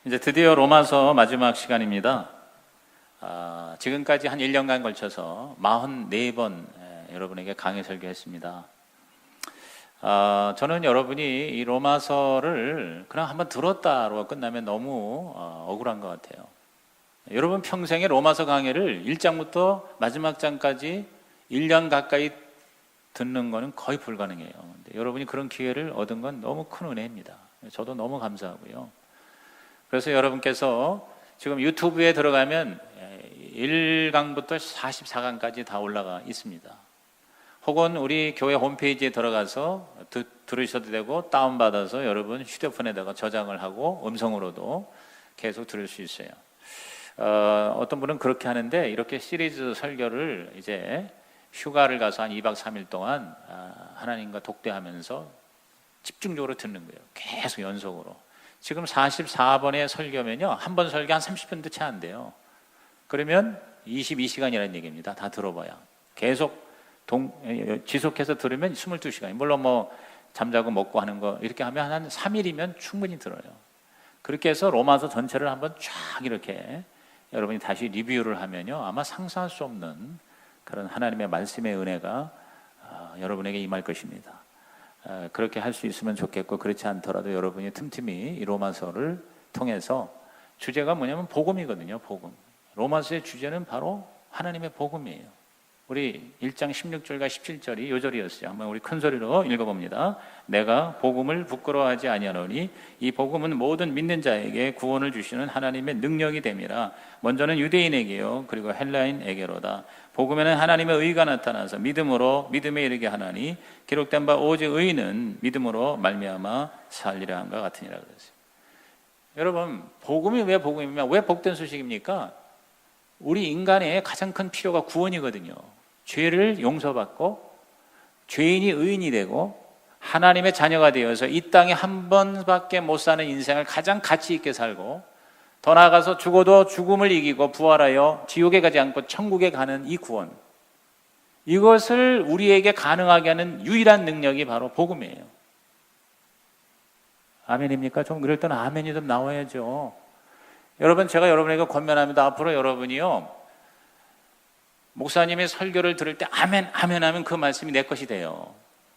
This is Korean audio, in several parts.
이제 드디어 로마서 마지막 시간입니다. 지금까지 한 1년간 걸쳐서 44번 여러분에게 강의 설교했습니다. 저는 여러분이 이 로마서를 그냥 한번 들었다로 끝나면 너무 억울한 것 같아요. 여러분 평생에 로마서 강의를 1장부터 마지막 장까지 1년 가까이 듣는 거는 거의 불가능해요. 근데 여러분이 그런 기회를 얻은 건 너무 큰 은혜입니다. 저도 너무 감사하고요. 그래서 여러분께서 지금 유튜브에 들어가면 1강부터 44강까지 다 올라가 있습니다. 혹은 우리 교회 홈페이지에 들어가서 들으셔도 되고 다운받아서 여러분 휴대폰에다가 저장을 하고 음성으로도 계속 들을 수 있어요. 어떤 분은 그렇게 하는데 이렇게 시리즈 설교를 이제 휴가를 가서 한 2박 3일 동안 하나님과 독대하면서 집중적으로 듣는 거예요. 계속 연속으로. 지금 44번의 설교면요, 한 번 설교 한 30분도 채 안 돼요. 그러면 22시간이라는 얘기입니다. 다 들어봐야. 계속 지속해서 들으면 22시간. 물론 뭐 잠자고 먹고 하는 거 이렇게 하면 한 3일이면 충분히 들어요. 그렇게 해서 로마서 전체를 한번 쫙 이렇게 여러분이 다시 리뷰를 하면요, 아마 상상할 수 없는 그런 하나님의 말씀의 은혜가 여러분에게 임할 것입니다. 그렇게 할 수 있으면 좋겠고, 그렇지 않더라도 여러분이 틈틈이 이 로마서를 통해서, 주제가 뭐냐면 복음이거든요. 복음. 로마서의 주제는 바로 하나님의 복음이에요. 우리 1장 16절과 17절이 요절이었어요. 한번 우리 큰 소리로 읽어봅니다. 내가 복음을 부끄러워하지 아니하노니 이 복음은 모든 믿는 자에게 구원을 주시는 하나님의 능력이 됨이라. 먼저는 유대인에게요, 그리고 헬라인에게로다. 복음에는 하나님의 의가 나타나서 믿음으로 믿음에 이르게 하나니 기록된 바 오직 의인은 믿음으로 말미암아 살리라 한과 같으니라 그랬어요. 여러분, 복음이 왜 복음이냐? 왜 복된 소식입니까? 우리 인간의 가장 큰 필요가 구원이거든요. 죄를 용서받고 죄인이 의인이 되고 하나님의 자녀가 되어서 이 땅에 한 번밖에 못 사는 인생을 가장 가치 있게 살고, 더 나아가서 죽어도 죽음을 이기고 부활하여 지옥에 가지 않고 천국에 가는 이 구원, 이것을 우리에게 가능하게 하는 유일한 능력이 바로 복음이에요. 아멘입니까? 좀 그럴 때는 아멘이 좀 나와야죠. 여러분, 제가 여러분에게 권면합니다. 앞으로 여러분이요, 목사님의 설교를 들을 때 아멘, 아멘 하면 그 말씀이 내 것이 돼요.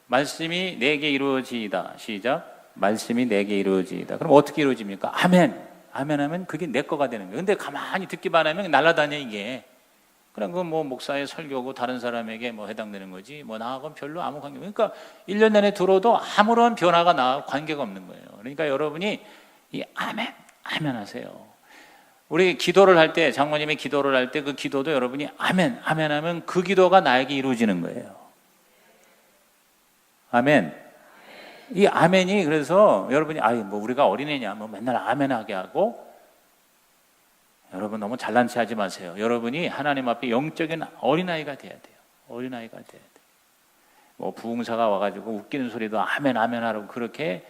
말씀이 내게 이루어지이다. 시작. 말씀이 내게 이루어지이다. 그럼 어떻게 이루어집니까? 아멘. 아멘 하면 그게 내 거가 되는 거예요. 근데 가만히 듣기만 하면 날아다녀, 이게. 그럼 그 뭐 목사의 설교고 다른 사람에게 뭐 해당되는 거지, 뭐 나하고는 별로 아무 관계 없어요. 그러니까 1년 내내 들어도 아무런 변화가 나하고 관계가 없는 거예요. 그러니까 여러분이 이 아멘, 아멘 하세요. 우리 기도를 할 때, 장모님이 기도를 할 때 그 기도도 여러분이 아멘, 아멘 하면 그 기도가 나에게 이루어지는 거예요. 아멘. 이 아멘이, 그래서 여러분이 뭐 우리가 어린애냐 뭐 맨날 아멘 하게 하고, 여러분 너무 잘난 체 하지 마세요. 여러분이 하나님 앞에 영적인 어린아이가 돼야 돼요. 어린아이가 돼야 돼요. 뭐 부흥사가 와가지고 웃기는 소리도 아멘, 아멘 하라고 그렇게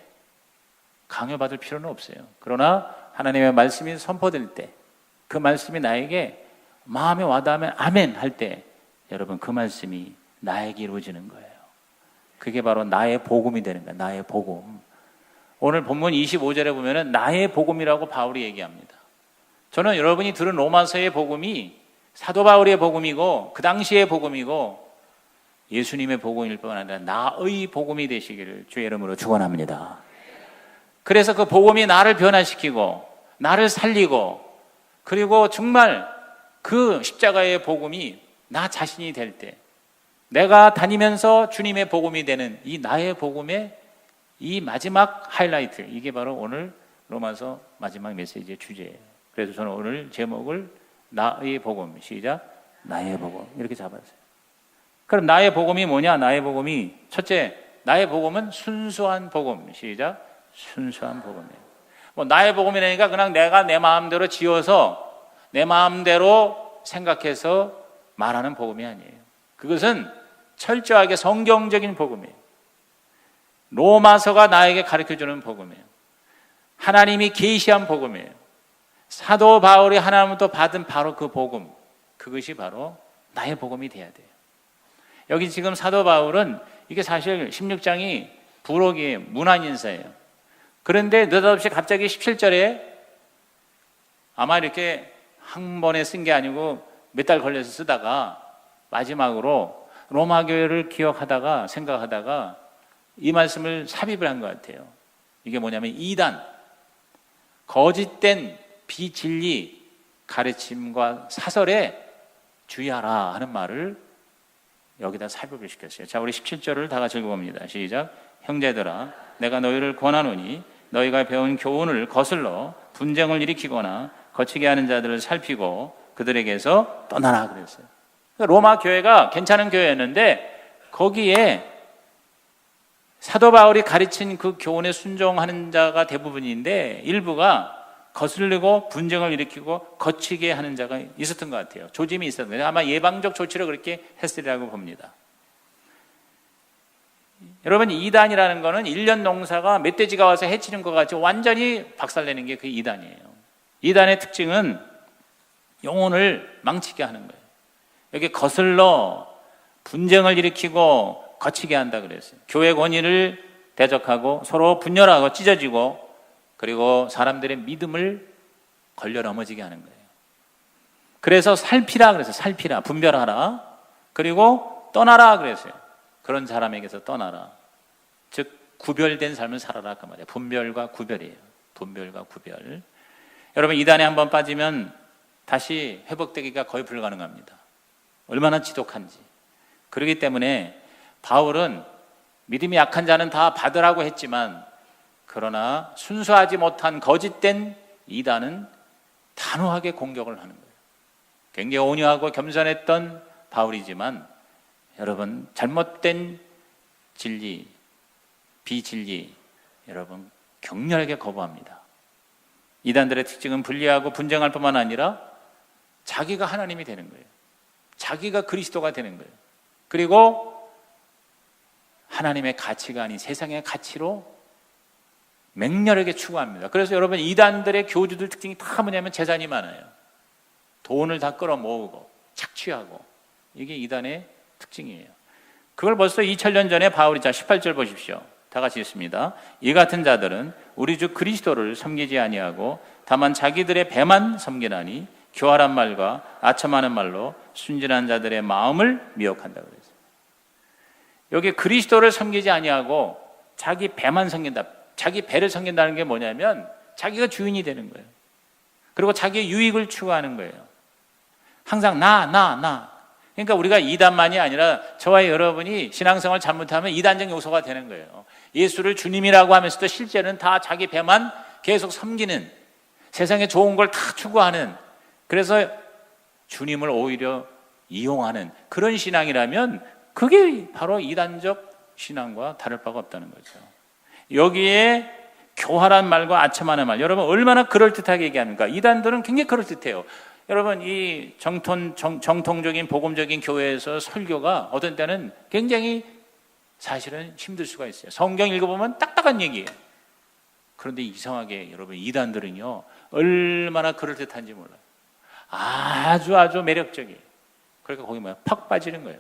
강요받을 필요는 없어요. 그러나 하나님의 말씀이 선포될 때, 그 말씀이 나에게 마음에 와닿으면 아멘 할 때, 여러분 그 말씀이 나에게 이루어지는 거예요. 그게 바로 나의 복음이 되는 거예요. 나의 복음. 오늘 본문 25절에 보면은 나의 복음이라고 바울이 얘기합니다. 저는 여러분이 들은 로마서의 복음이 사도 바울의 복음이고 그 당시의 복음이고 예수님의 복음일 뿐 아니라 나의 복음이 되시기를 주의 이름으로 축원합니다. 그래서 그 복음이 나를 변화시키고 나를 살리고, 그리고 정말 그 십자가의 복음이 나 자신이 될 때, 내가 다니면서 주님의 복음이 되는 이 나의 복음의 이 마지막 하이라이트, 이게 바로 오늘 로마서 마지막 메시지의 주제예요. 그래서 저는 오늘 제목을 나의 복음, 시작, 나의 복음 이렇게 잡았어요. 그럼 나의 복음이 뭐냐? 나의 복음이, 첫째, 나의 복음은 순수한 복음, 시작, 순수한 복음이에요. 뭐 나의 복음이라니까 그냥 내가 내 마음대로 지어서 내 마음대로 생각해서 말하는 복음이 아니에요. 그것은 철저하게 성경적인 복음이에요. 로마서가 나에게 가르쳐주는 복음이에요. 하나님이 계시한 복음이에요. 사도 바울이 하나님부터 받은 바로 그 복음, 그것이 바로 나의 복음이 돼야 돼요. 여기 지금 사도 바울은 이게 사실 16장이 부록이에요. 문안 인사예요. 그런데 느닷없이 갑자기 17절에 아마 이렇게 한 번에 쓴 게 아니고 몇 달 걸려서 쓰다가 마지막으로 로마 교회를 기억하다가 생각하다가 이 말씀을 삽입을 한 것 같아요. 이게 뭐냐면 이단, 거짓된 비진리 가르침과 사설에 주의하라 하는 말을 여기다 삽입을 시켰어요. 자, 우리 17절을 다 같이 읽어봅니다. 시작. 형제들아, 내가 너희를 권하노니 너희가 배운 교훈을 거슬러 분쟁을 일으키거나 거치게 하는 자들을 살피고 그들에게서 떠나라 그랬어요. 로마 교회가 괜찮은 교회였는데 거기에 사도 바울이 가르친 그 교훈에 순종하는 자가 대부분인데 일부가 거슬리고 분쟁을 일으키고 거치게 하는 자가 있었던 것 같아요. 조짐이 있었던 거예요. 아마 예방적 조치로 그렇게 했으리라고 봅니다. 여러분, 이단이라는 거는 1년 농사가 멧돼지가 와서 해치는 것 같이 완전히 박살내는 게 그 이단이에요. 이단의 특징은 영혼을 망치게 하는 거예요. 여기 거슬러 분쟁을 일으키고 거치게 한다 그랬어요. 교회 권위를 대적하고 서로 분열하고 찢어지고 그리고 사람들의 믿음을 걸려 넘어지게 하는 거예요. 그래서 살피라 그랬어요. 살피라, 분별하라. 그리고 떠나라 그랬어요. 그런 사람에게서 떠나라. 즉 구별된 삶을 살아라 그 말이에요. 분별과 구별이에요. 분별과 구별. 여러분, 이단에 한번 빠지면 다시 회복되기가 거의 불가능합니다. 얼마나 지독한지. 그렇기 때문에 바울은 믿음이 약한 자는 다 받으라고 했지만 그러나 순수하지 못한 거짓된 이단은 단호하게 공격을 하는 거예요. 굉장히 온유하고 겸손했던 바울이지만 여러분, 잘못된 진리, 비진리 여러분 격렬하게 거부합니다. 이단들의 특징은 분리하고 분쟁할 뿐만 아니라 자기가 하나님이 되는 거예요. 자기가 그리스도가 되는 거예요. 그리고 하나님의 가치가 아닌 세상의 가치로 맹렬하게 추구합니다. 그래서 여러분, 이단들의 교주들 특징이 다 뭐냐면 재산이 많아요. 돈을 다 끌어모으고 착취하고, 이게 이단의 특징이에요. 그걸 벌써 2000년 전에 바울이, 자 18절 보십시오. 다 같이 읽습니다. 이 같은 자들은 우리 주 그리스도를 섬기지 아니하고 다만 자기들의 배만 섬기나니 교활한 말과 아첨하는 말로 순진한 자들의 마음을 미혹한다 그랬어요. 여기 그리스도를 섬기지 아니하고 자기 배만 섬긴다. 자기 배를 섬긴다는 게 뭐냐면 자기가 주인이 되는 거예요. 그리고 자기의 유익을 추구하는 거예요. 항상 나. 그러니까 우리가 이단만이 아니라 저와 여러분이 신앙생활 잘못하면 이단적 요소가 되는 거예요. 예수를 주님이라고 하면서도 실제는 다 자기 배만 계속 섬기는, 세상에 좋은 걸 다 추구하는, 그래서 주님을 오히려 이용하는 그런 신앙이라면 그게 바로 이단적 신앙과 다를 바가 없다는 거죠. 여기에 교활한 말과 아첨하는 말, 여러분 얼마나 그럴듯하게 얘기합니까? 이단들은 굉장히 그럴듯해요. 여러분, 이 정통적인 복음적인 교회에서 설교가 어떤 때는 굉장히 사실은 힘들 수가 있어요. 성경 읽어보면 딱딱한 얘기예요. 그런데 이상하게 여러분, 이단들은요 얼마나 그럴듯한지 몰라요. 아주 매력적이에요. 그러니까 거기 팍 빠지는 거예요.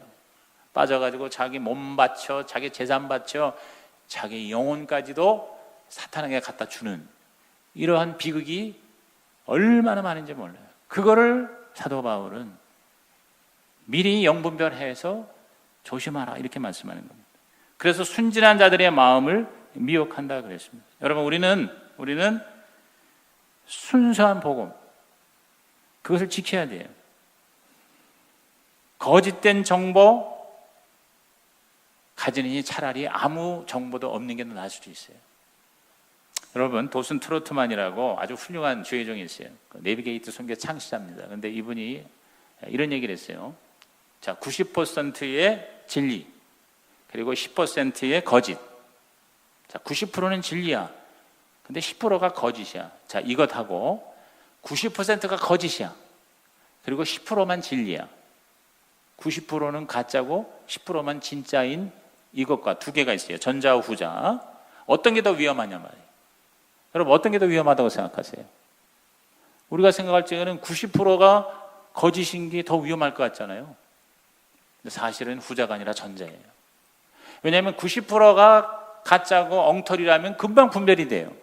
빠져가지고 자기 몸 바쳐, 자기 재산 바쳐, 자기 영혼까지도 사탄에게 갖다 주는 이러한 비극이 얼마나 많은지 몰라요. 그거를 사도 바울은 미리 영분별해서 조심하라 이렇게 말씀하는 겁니다. 그래서 순진한 자들의 마음을 미혹한다 그랬습니다. 여러분, 우리는 순수한 복음, 그것을 지켜야 돼요. 거짓된 정보 가지니 차라리 아무 정보도 없는 게 더 나을 수도 있어요. 여러분, 도슨 트로트만이라고 아주 훌륭한 주의종이 있어요. 내비게이트 선교 창시자입니다. 그런데 이분이 이런 얘기를 했어요. 자, 90%의 진리, 그리고 10%의 거짓. 자, 90%는 진리야. 근데 10%가 거짓이야. 자, 이것하고 90%가 거짓이야. 그리고 10%만 진리야. 90%는 가짜고 10%만 진짜인 이것과 두 개가 있어요. 전자와 후자. 어떤 게 더 위험하냐 말이에요. 여러분, 어떤 게 더 위험하다고 생각하세요? 우리가 생각할 적에는 90%가 거짓인 게 더 위험할 것 같잖아요. 근데 사실은 후자가 아니라 전자예요. 왜냐하면 90%가 가짜고 엉터리라면 금방 분별이 돼요.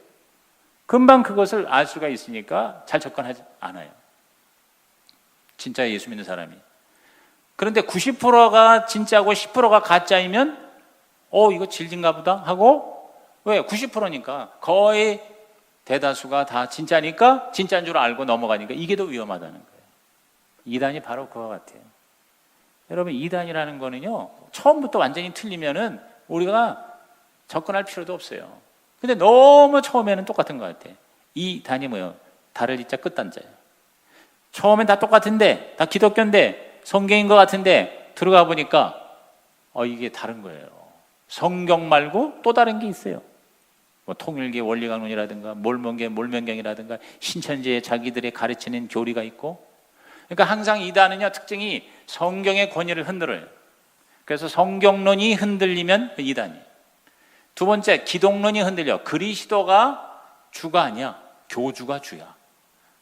금방 그것을 알 수가 있으니까 잘 접근하지 않아요. 진짜 예수 믿는 사람이. 그런데 90%가 진짜고 10%가 가짜이면 이거 진리인가 보다 하고, 왜? 90%니까 거의 대다수가 다 진짜니까 진짜인 줄 알고 넘어가니까 이게 더 위험하다는 거예요. 이단이 바로 그와 같아요. 여러분, 이단이라는 거는요, 처음부터 완전히 틀리면은 우리가 접근할 필요도 없어요. 근데 너무 처음에는 똑같은 것 같아. 이단이 뭐예요? 달을 이자 끝단자예요. 처음엔 다 똑같은데, 다 기독교인데, 성경인 것 같은데 들어가 보니까 이게 다른 거예요. 성경 말고 또 다른 게 있어요. 뭐 통일계 원리강론이라든가 몰명경이라든가 신천지에 자기들이 가르치는 교리가 있고, 그러니까 항상 이단은요, 특징이 성경의 권위를 흔들어요. 그래서 성경론이 흔들리면 이단이에요. 두 번째, 기독론이 흔들려. 그리스도가 주가 아니야. 교주가 주야.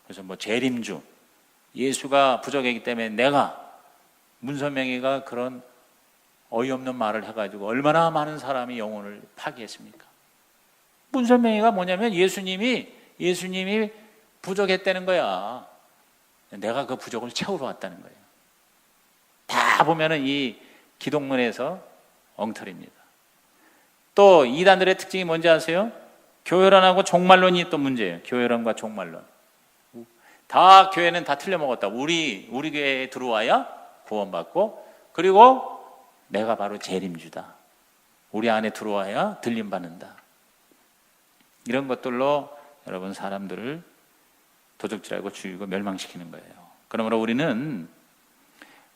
그래서 뭐 재림주, 예수가 부족이기 때문에 내가, 문선명이가 그런 어이없는 말을 해가지고 얼마나 많은 사람이 영혼을 파괴했습니까? 문선명이가 뭐냐면 예수님이 부족했다는 거야. 내가 그 부족을 채우러 왔다는 거예요. 다 보면은 이 기독론에서 엉터리입니다. 또 이단들의 특징이 뭔지 아세요? 교회론하고 종말론이 또 문제예요. 교회론과 종말론. 다 교회는 다 틀려먹었다. 우리 교회에 들어와야 구원받고, 그리고 내가 바로 재림주다. 우리 안에 들어와야 들림받는다. 이런 것들로 여러분 사람들을 도적질하고 죽이고 멸망시키는 거예요. 그러므로 우리는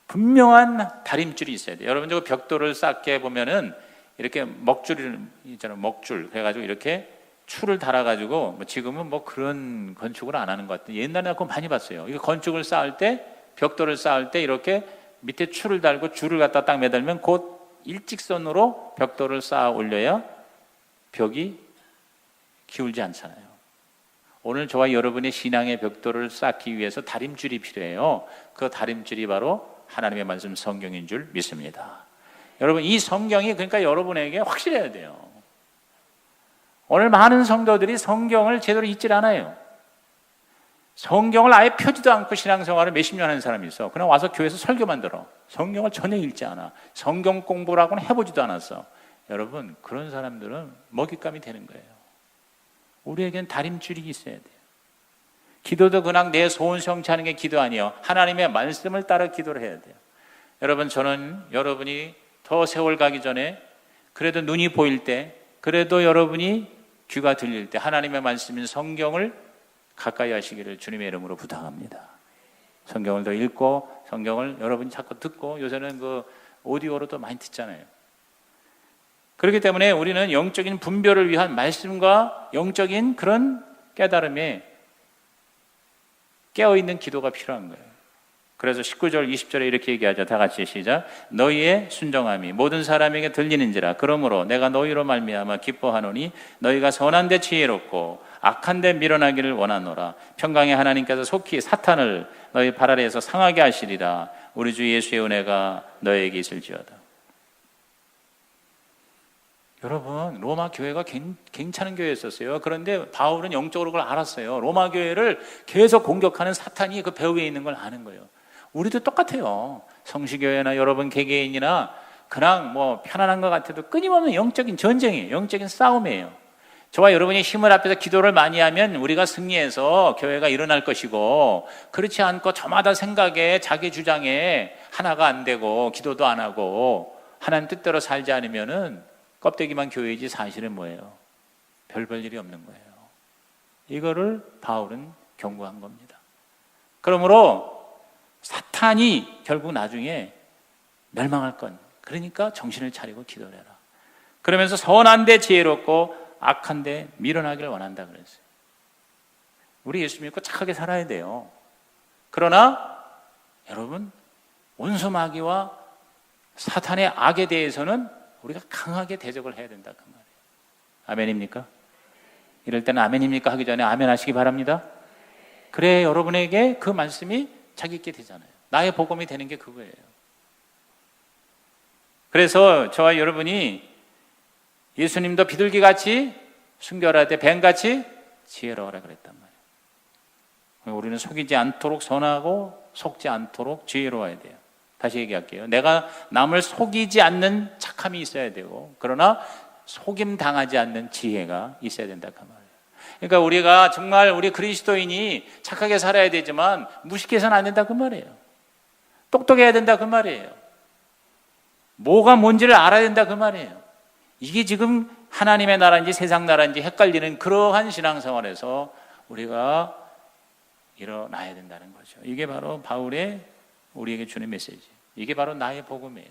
분명한 다림줄이 있어야 돼요. 여러분, 저 벽돌을 쌓게 보면은 이렇게 먹줄 있잖아요. 먹줄. 그래가지고 이렇게 줄을 달아가지고, 지금은 뭐 그런 건축을 안 하는 것 같아요. 옛날에 그거 많이 봤어요. 이거 건축을 쌓을 때, 벽돌을 쌓을 때 이렇게 밑에 줄을 달고 줄을 갖다 딱 매달면 곧 일직선으로 벽돌을 쌓아 올려야 벽이 기울지 않잖아요. 오늘 저와 여러분의 신앙의 벽돌을 쌓기 위해서 다림줄이 필요해요. 그 다림줄이 바로 하나님의 말씀 성경인 줄 믿습니다. 여러분, 이 성경이 그러니까 여러분에게 확실해야 돼요. 오늘 많은 성도들이 성경을 제대로 읽질 않아요. 성경을 아예 펴지도 않고 신앙생활을 몇십 년 하는 사람이 있어. 그냥 와서 교회에서 설교만 들어. 성경을 전혀 읽지 않아. 성경 공부라고는 해보지도 않았어. 여러분, 그런 사람들은 먹잇감이 되는 거예요. 우리에겐 다림줄이 있어야 돼요. 기도도 그냥 내 소원 성취하는 게 기도 아니에요. 하나님의 말씀을 따라 기도를 해야 돼요. 여러분, 저는 여러분이 더 세월 가기 전에 그래도 눈이 보일 때, 그래도 여러분이 귀가 들릴 때 하나님의 말씀인 성경을 가까이 하시기를 주님의 이름으로 부탁합니다. 성경을 더 읽고, 성경을 여러분이 자꾸 듣고, 요새는 그 오디오로도 많이 듣잖아요. 그렇기 때문에 우리는 영적인 분별을 위한 말씀과 영적인 그런 깨달음에 깨어있는 기도가 필요한 거예요. 그래서 19절 20절에 이렇게 얘기하죠. 다 같이 시작. 너희의 순종함이 모든 사람에게 들리는지라. 그러므로 내가 너희로 말미암아 기뻐하노니 너희가 선한 데 지혜롭고 악한 데 밀어나기를 원하노라. 평강의 하나님께서 속히 사탄을 너희 발 아래에서 상하게 하시리라. 우리 주 예수의 은혜가 너희에게 있을지어다. 여러분, 로마 교회가 괜찮은 교회였었어요. 그런데 바울은 영적으로 그걸 알았어요. 로마 교회를 계속 공격하는 사탄이 그 배 위에 있는 걸 아는 거예요. 우리도 똑같아요. 성시교회나 여러분 개개인이나 그냥 뭐 편안한 것 같아도 끊임없는 영적인 전쟁이에요. 영적인 싸움이에요. 저와 여러분이 힘을 합해서 기도를 많이 하면 우리가 승리해서 교회가 일어날 것이고, 그렇지 않고 저마다 생각에 자기 주장에 하나가 안 되고 기도도 안 하고 하나님 뜻대로 살지 않으면은 껍데기만 교회이지 사실은 뭐예요? 별 볼 일이 없는 거예요. 이거를 바울은 경고한 겁니다. 그러므로 사탄이 결국 나중에 멸망할 건, 그러니까 정신을 차리고 기도를 해라. 그러면서 선한 데 지혜롭고 악한 데 밀어나기를 원한다 그랬어요. 우리 예수 믿고 착하게 살아야 돼요. 그러나 여러분, 원수마귀와 사탄의 악에 대해서는 우리가 강하게 대적을 해야 된다 그 말이에요. 아멘입니까? 이럴 때는 아멘입니까 하기 전에 아멘 하시기 바랍니다. 그래 여러분에게 그 말씀이 자기 있게 되잖아요. 나의 복음이 되는 게 그거예요. 그래서 저와 여러분이 예수님도 비둘기같이 순결하되 뱀같이 지혜로워라 그랬단 말이에요. 우리는 속이지 않도록 선하고 속지 않도록 지혜로워야 돼요. 다시 얘기할게요. 내가 남을 속이지 않는 착함이 있어야 되고, 그러나 속임 당하지 않는 지혜가 있어야 된다 그 말이에요. 그러니까 우리가 정말 우리 그리스도인이 착하게 살아야 되지만 무식해서는 안 된다 그 말이에요. 똑똑해야 된다 그 말이에요. 뭐가 뭔지를 알아야 된다 그 말이에요. 이게 지금 하나님의 나라인지 세상 나라인지 헷갈리는 그러한 신앙생활에서 우리가 일어나야 된다는 거죠. 이게 바로 바울의 우리에게 주는 메시지. 이게 바로 나의 복음이에요.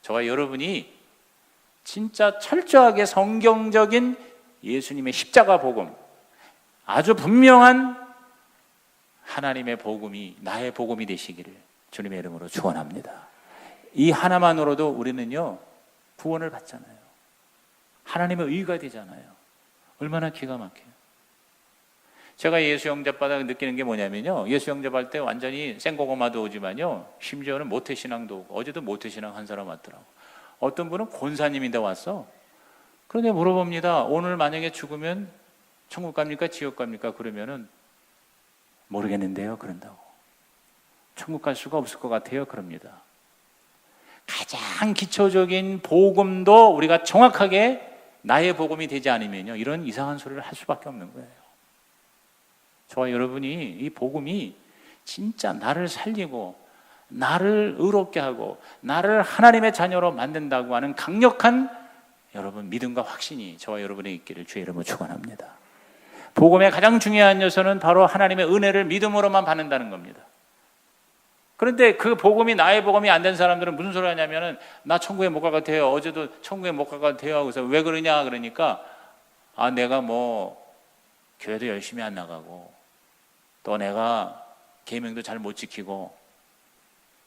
저와 여러분이 진짜 철저하게 성경적인 예수님의 십자가 복음, 아주 분명한 하나님의 복음이 나의 복음이 되시기를 주님의 이름으로 축원합니다. 이 하나만으로도 우리는요 구원을 받잖아요. 하나님의 의가 되잖아요. 얼마나 기가 막혀요. 제가 예수 영접받아 느끼는 게 뭐냐면요, 예수 영접할 때 완전히 생고구마도 오지만요, 심지어는 모태신앙도 오고, 어제도 모태신앙 한 사람 왔더라고. 어떤 분은 권사님인데 왔어. 그런데 물어봅니다. 오늘 만약에 죽으면 천국 갑니까 지옥 갑니까? 그러면은 모르겠는데요 그런다고. 천국 갈 수가 없을 것 같아요 그럽니다. 가장 기초적인 복음도 우리가 정확하게 나의 복음이 되지 않으면요 이런 이상한 소리를 할 수밖에 없는 거예요. 저와 여러분이 이 복음이 진짜 나를 살리고 나를 의롭게 하고 나를 하나님의 자녀로 만든다고 하는 강력한 여러분 믿음과 확신이 저와 여러분의 있기를 주의 이름으로 축원합니다. 복음의 가장 중요한 요소는 바로 하나님의 은혜를 믿음으로만 받는다는 겁니다. 그런데 그 복음이 나의 복음이 안 된 사람들은 무슨 소리 하냐면은 나 천국에 못 갈 것 같아요. 어제도 천국에 못 갈 것 같아요. 그래서 왜 그러냐 그러니까 내가 뭐 교회도 열심히 안 나가고 또 내가 계명도 잘 못 지키고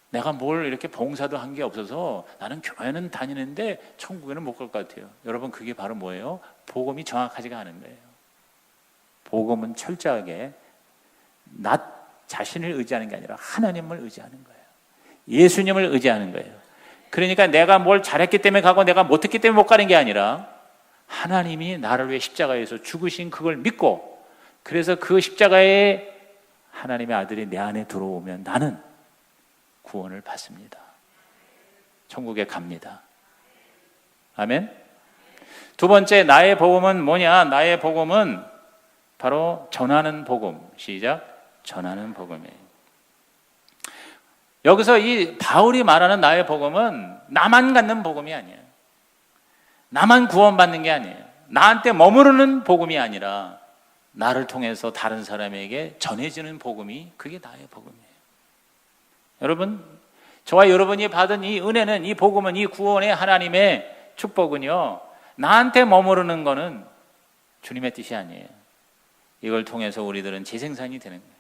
내가 뭘 이렇게 봉사도 한 게 없어서 나는 교회는 다니는데 천국에는 못 갈 것 같아요. 여러분 그게 바로 뭐예요? 복음이 정확하지가 않은 거예요. 복음은 철저하게 나 자신을 의지하는 게 아니라 하나님을 의지하는 거예요. 예수님을 의지하는 거예요. 그러니까 내가 뭘 잘했기 때문에 가고 내가 못했기 때문에 못 가는 게 아니라 하나님이 나를 위해 십자가에서 죽으신 그걸 믿고, 그래서 그 십자가에 하나님의 아들이 내 안에 들어오면 나는 구원을 받습니다. 천국에 갑니다. 아멘. 두 번째 나의 복음은 뭐냐? 나의 복음은 바로 전하는 복음. 시작. 전하는 복음이에요. 여기서 이 바울이 말하는 나의 복음은 나만 갖는 복음이 아니에요. 나만 구원받는 게 아니에요. 나한테 머무르는 복음이 아니라 나를 통해서 다른 사람에게 전해지는 복음이 그게 나의 복음이에요. 여러분, 저와 여러분이 받은 이 은혜는, 이 복음은, 이 구원의 하나님의 축복은요 나한테 머무르는 거는 주님의 뜻이 아니에요. 이걸 통해서 우리들은 재생산이 되는 거예요.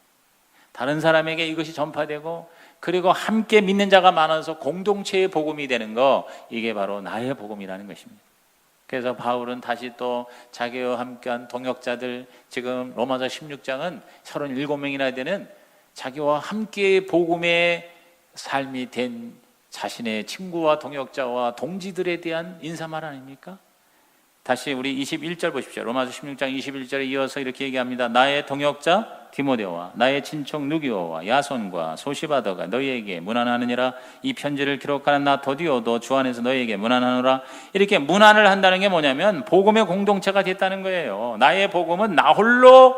다른 사람에게 이것이 전파되고 그리고 함께 믿는 자가 많아서 공동체의 복음이 되는 거, 이게 바로 나의 복음이라는 것입니다. 그래서 바울은 다시 또 자기와 함께한 동역자들, 지금 로마서 16장은 37명이나 되는 자기와 함께 복음의 삶이 된 자신의 친구와 동역자와 동지들에 대한 인사말 아닙니까? 다시 우리 21절 보십시오. 로마서 16장 21절에 이어서 이렇게 얘기합니다. 나의 동역자 디모데와 나의 친척 누기오와 야손과 소시바더가 너희에게 문안하느니라. 이 편지를 기록하는 나 더디오도 주 안에서 너희에게 문안하노라. 이렇게 문안을 한다는 게 뭐냐면 복음의 공동체가 됐다는 거예요. 나의 복음은 나 홀로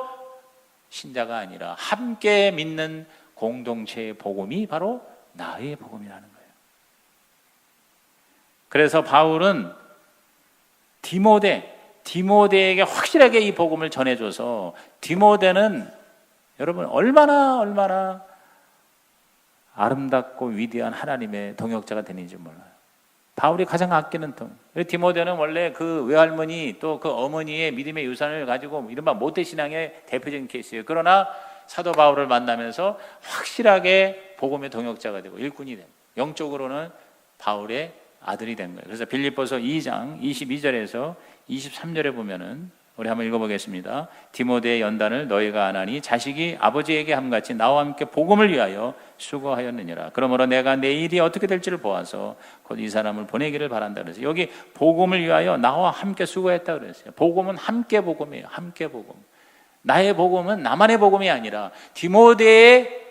신자가 아니라 함께 믿는 공동체의 복음이 바로 나의 복음이라는 거예요. 그래서 바울은 디모데에게 확실하게 이 복음을 전해줘서, 디모데는 여러분 얼마나 아름답고 위대한 하나님의 동역자가 되는지 몰라요. 바울이 가장 아끼는 디모데는 원래 그 외할머니 또 그 어머니의 믿음의 유산을 가지고 이른바 모태신앙의 대표적인 케이스예요. 그러나 사도 바울을 만나면서 확실하게 복음의 동역자가 되고 일꾼이 됩니다. 영적으로는 바울의 아들이 된 거예요. 그래서 빌립보서 2장 22절에서 23절에 보면은 우리 한번 읽어보겠습니다. 디모데의 연단을 너희가 안 하니 자식이 아버지에게 함같이 나와 함께 복음을 위하여 수고하였느니라. 그러므로 내가 내 일이 어떻게 될지를 보아서 곧 이 사람을 보내기를 바란다 그랬어요. 여기 복음을 위하여 나와 함께 수고했다 그랬어요. 복음은 함께 복음이에요. 함께 복음. 나의 복음은 나만의 복음이 아니라 디모데에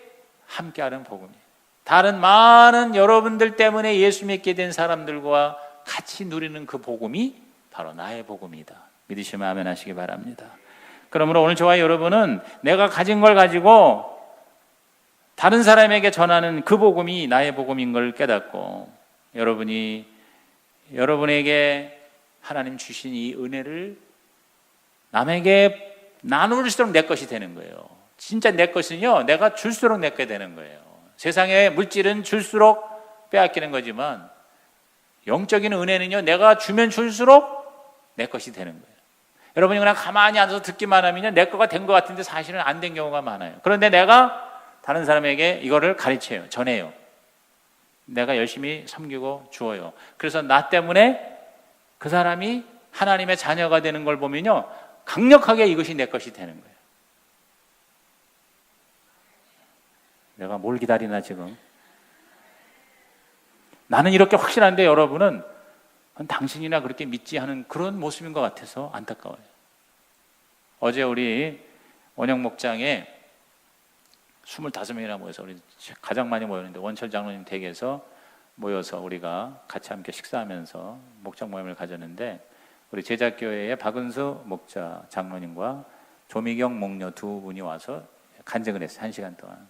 함께하는 복음이에요. 다른 많은 여러분들 때문에 예수 믿게 된 사람들과 같이 누리는 그 복음이 바로 나의 복음이다. 믿으시면 아멘 하시기 바랍니다. 그러므로 오늘 저와 여러분은 내가 가진 걸 가지고 다른 사람에게 전하는 그 복음이 나의 복음인 걸 깨닫고 여러분에게 하나님 주신 이 은혜를 남에게 나눌수록 내 것이 되는 거예요. 진짜 내 것은요, 내가 줄수록 내 게 되는 거예요. 세상의 물질은 줄수록 빼앗기는 거지만 영적인 은혜는요, 내가 주면 줄수록 내 것이 되는 거예요. 여러분이 그냥 가만히 앉아서 듣기만 하면요, 내 거가 된 것 같은데 사실은 안 된 경우가 많아요. 그런데 내가 다른 사람에게 이거를 가르쳐요, 전해요. 내가 열심히 섬기고 주어요. 그래서 나 때문에 그 사람이 하나님의 자녀가 되는 걸 보면요, 강력하게 이것이 내 것이 되는 거예요. 내가 뭘 기다리나 지금. 나는 이렇게 확신한데 여러분은 당신이나 그렇게 믿지 않은 그런 모습인 것 같아서 안타까워요. 어제 우리 원영 목장에 25명이나 모여서, 우리 가장 많이 모였는데 원철 장로님 댁에서 모여서 우리가 같이 함께 식사하면서 목장 모임을 가졌는데, 우리 제작교회의 박은수 목자 장로님과 조미경 목녀 두 분이 와서 간증을 했어요. 1시간 동안.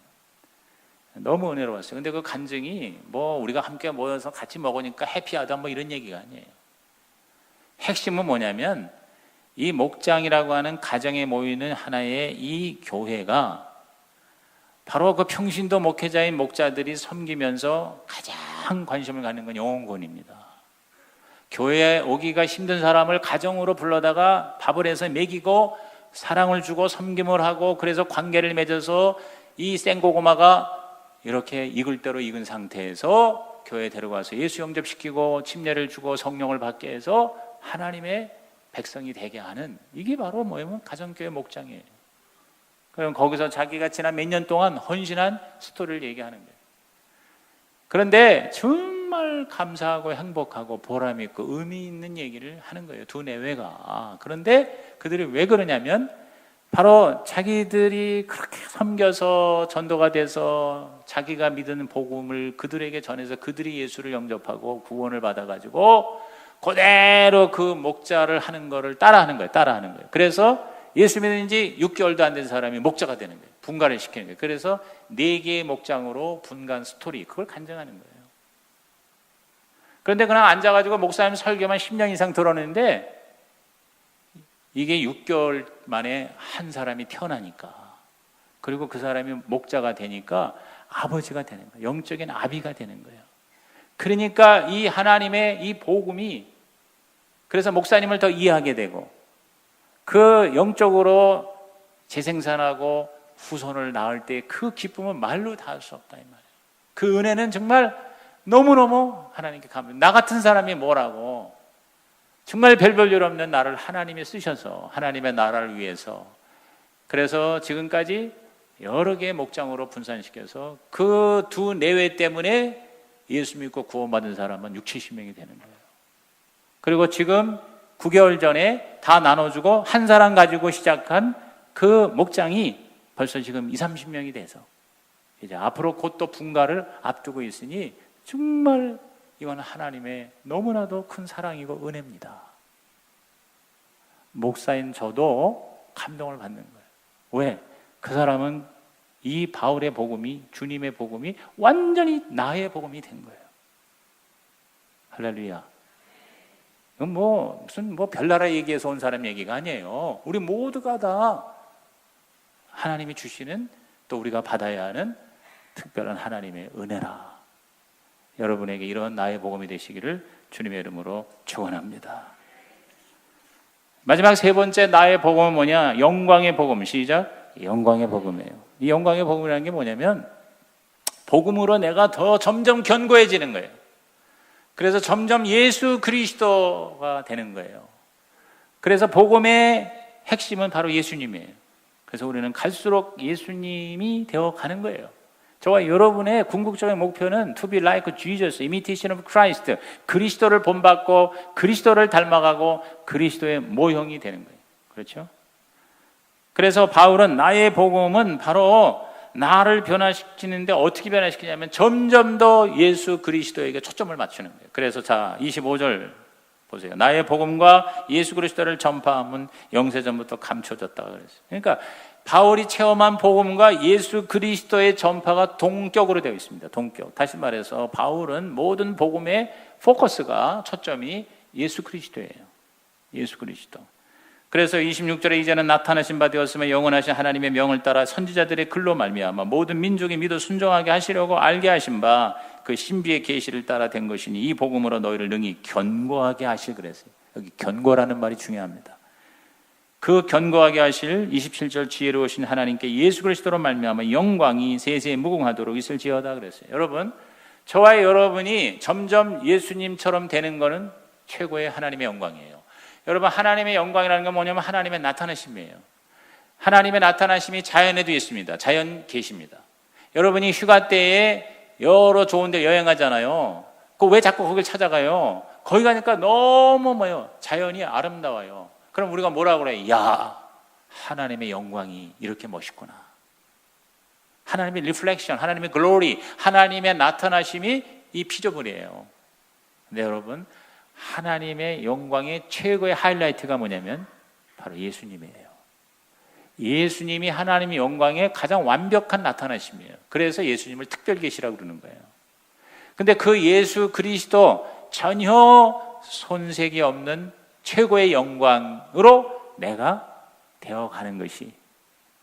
너무 은혜로웠어요. 근데 그 간증이 뭐 우리가 함께 모여서 같이 먹으니까 해피하다 뭐 이런 얘기가 아니에요. 핵심은 뭐냐면 이 목장이라고 하는 가정에 모이는 하나의 이 교회가 바로 그 평신도 목회자인 목자들이 섬기면서 가장 관심을 갖는 건 영혼권입니다. 교회에 오기가 힘든 사람을 가정으로 불러다가 밥을 해서 먹이고 사랑을 주고 섬김을 하고, 그래서 관계를 맺어서 이 생고구마가 이렇게 익을 대로 익은 상태에서 교회에 데려가서 예수 영접시키고 침례를 주고 성령을 받게 해서 하나님의 백성이 되게 하는, 이게 바로 뭐냐면 가정교회 목장이에요. 그럼 거기서 자기가 지난 몇 년 동안 헌신한 스토리를 얘기하는 거예요. 그런데 정말 감사하고 행복하고 보람 있고 의미 있는 얘기를 하는 거예요, 두 내외가. 그런데 그들이 왜 그러냐면 바로 자기들이 그렇게 섬겨서 전도가 돼서 자기가 믿는 복음을 그들에게 전해서 그들이 예수를 영접하고 구원을 받아가지고 그대로 그 목자를 하는 거를 따라하는 거예요. 그래서 예수 믿은 지 6개월도 안 된 사람이 목자가 되는 거예요. 분간을 시키는 거예요. 그래서 4개의 목장으로 분간 스토리, 그걸 간증하는 거예요. 그런데 그냥 앉아가지고 목사님 설교만 10년 이상 들었는데 이게 6개월 만에 한 사람이 태어나니까, 그리고 그 사람이 목자가 되니까 아버지가 되는 거예요. 영적인 아비가 되는 거예요. 그러니까 이 하나님의 이 복음이, 그래서 목사님을 더 이해하게 되고 그 영적으로 재생산하고 후손을 낳을 때 그 기쁨은 말로 다 할 수 없다 이 말이에요. 그 은혜는 정말 너무너무 하나님께 감사해요. 나 같은 사람이 뭐라고, 정말 별볼 일 없는 나를 하나님이 쓰셔서 하나님의 나라를 위해서, 그래서 지금까지 여러 개의 목장으로 분산시켜서 그 두 내외 때문에 예수 믿고 구원받은 사람은 60-70명이 되는 거예요. 그리고 지금 9개월 전에 다 나눠주고 한 사람 가지고 시작한 그 목장이 벌써 지금 20-30명이 돼서 이제 앞으로 곧 또 분가를 앞두고 있으니 정말 이건 하나님의 너무나도 큰 사랑이고 은혜입니다. 목사인 저도 감동을 받는 거예요. 왜? 그 사람은 이 바울의 복음이, 주님의 복음이 완전히 나의 복음이 된 거예요. 할렐루야. 이건 무슨 별나라 얘기에서 온 사람 얘기가 아니에요. 우리 모두가 다 하나님이 주시는, 또 우리가 받아야 하는 특별한 하나님의 은혜라. 여러분에게 이런 나의 복음이 되시기를 주님의 이름으로 축원합니다. 마지막 세 번째 나의 복음은 뭐냐? 영광의 복음. 시작. 영광의 복음이에요. 이 영광의 복음이라는 게 뭐냐면 복음으로 내가 더 점점 견고해지는 거예요. 그래서 점점 예수 그리스도가 되는 거예요. 그래서 복음의 핵심은 바로 예수님이에요. 그래서 우리는 갈수록 예수님이 되어가는 거예요. 저와 여러분의 궁극적인 목표는 to be like Jesus, imitation of Christ, 그리스도를 본받고 그리스도를 닮아가고 그리스도의 모형이 되는 거예요. 그렇죠? 그래서 바울은 나의 복음은 바로 나를 변화시키는데 어떻게 변화시키냐면 점점 더 예수 그리스도에게 초점을 맞추는 거예요. 그래서 자 25절 보세요. 나의 복음과 예수 그리스도를 전파함은 영세전부터 감춰졌다고 그랬어요. 그러니까 바울이 체험한 복음과 예수 그리스도의 전파가 동격으로 되어 있습니다. 동격. 다시 말해서 바울은 모든 복음의 포커스가 초점이 예수 그리스도예요. 예수 그리스도. 그래서 26절에 이제는 나타나신 바 되었으며 영원하신 하나님의 명을 따라 선지자들의 글로 말미암아 모든 민족이 믿어 순종하게 하시려고 알게 하신 바 그 신비의 계시를 따라 된 것이니 이 복음으로 너희를 능히 견고하게 하실 그랬어요. 여기 견고라는 말이 중요합니다. 그 견고하게 하실 27절 지혜로우신 하나님께 예수 그리스도로 말미암아 영광이 세세에 무궁하도록 있을지어다 그랬어요. 여러분, 저와 여러분이 점점 예수님처럼 되는 것은 최고의 하나님의 영광이에요. 여러분, 하나님의 영광이라는 건 뭐냐면 하나님의 나타나심이에요. 하나님의 나타나심이 자연에도 있습니다. 자연 계십니다. 여러분이 휴가 때에 여러 좋은 데 여행하잖아요. 왜 자꾸 거길 찾아가요? 거기 가니까 너무 자연이 아름다워요. 그럼 우리가 뭐라고 그래요? 야, 하나님의 영광이 이렇게 멋있구나. 하나님의 리플렉션, 하나님의 글로리, 하나님의 나타나심이 이 피조물이에요. 근데 여러분, 하나님의 영광의 최고의 하이라이트가 뭐냐면 바로 예수님이에요. 예수님이 하나님의 영광의 가장 완벽한 나타나심이에요. 그래서 예수님을 특별계시라고 그러는 거예요. 근데 그 예수 그리스도 전혀 손색이 없는 최고의 영광으로 내가 되어가는 것이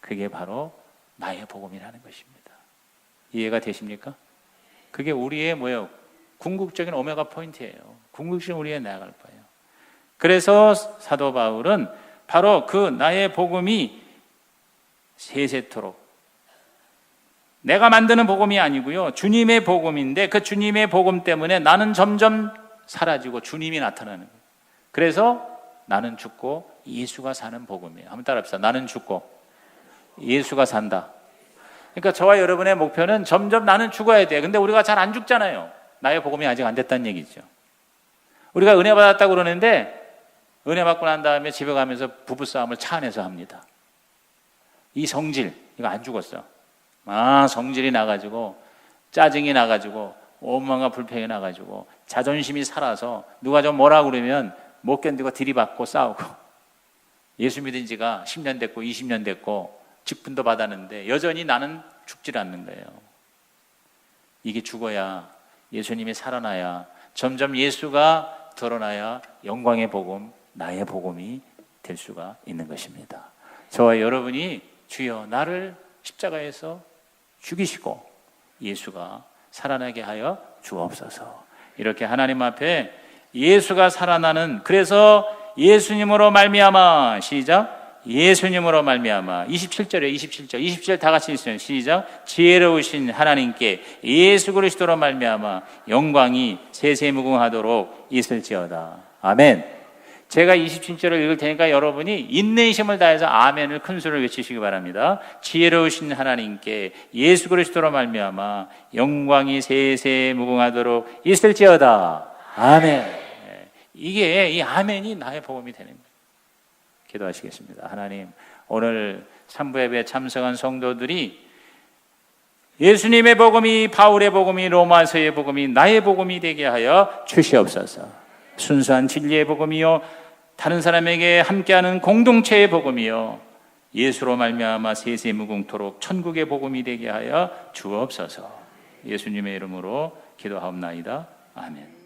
그게 바로 나의 복음이라는 것입니다. 이해가 되십니까? 그게 우리의 궁극적인 오메가 포인트예요. 궁극적인 우리의 나아갈 거예요. 그래서 사도 바울은 바로 그 나의 복음이 세세토록 내가 만드는 복음이 아니고요, 주님의 복음인데 그 주님의 복음 때문에 나는 점점 사라지고 주님이 나타나는 거예요. 그래서 나는 죽고 예수가 사는 복음이에요. 한번 따라합시다. 나는 죽고 예수가 산다. 그러니까 저와 여러분의 목표는 점점 나는 죽어야 돼. 근데 우리가 잘 안 죽잖아요. 나의 복음이 아직 안 됐다는 얘기죠. 우리가 은혜 받았다고 그러는데 은혜 받고 난 다음에 집에 가면서 부부싸움을 차 안에서 합니다. 이 성질, 이거 안 죽었어. 성질이 나가지고 짜증이 나가지고 원망과 불평이 나가지고 자존심이 살아서 누가 좀 뭐라 그러면 못 견디고 들이받고 싸우고 예수 믿은 지가 10년 됐고 20년 됐고 직분도 받았는데 여전히 나는 죽질 않는 거예요. 이게 죽어야 예수님이 살아나야 점점 예수가 드러나야 영광의 복음, 나의 복음이 될 수가 있는 것입니다. 저와 여러분이 주여 나를 십자가에서 죽이시고 예수가 살아나게 하여 주옵소서. 이렇게 하나님 앞에 예수가 살아나는, 그래서 예수님으로 말미암아, 시작, 예수님으로 말미암아. 27절 다 같이 있어요. 시작. 지혜로우신 하나님께 예수 그리스도로 말미암아 영광이 세세무궁하도록 있을지어다. 아멘. 제가 27절을 읽을 테니까 여러분이 인내심을 다해서 아멘을 큰 소리로 외치시기 바랍니다. 지혜로우신 하나님께 예수 그리스도로 말미암아 영광이 세세무궁하도록 있을지어다. 아멘. 이게 이 아멘이 나의 복음이 되는 거예요. 기도하시겠습니다. 하나님, 오늘 삼부 예배에 참석한 성도들이 예수님의 복음이, 바울의 복음이, 로마서의 복음이 나의 복음이 되게 하여 주시옵소서. 순수한 진리의 복음이요, 다른 사람에게 함께하는 공동체의 복음이요, 예수로 말미암아 세세무궁토록 천국의 복음이 되게 하여 주옵소서. 예수님의 이름으로 기도하옵나이다. 아멘.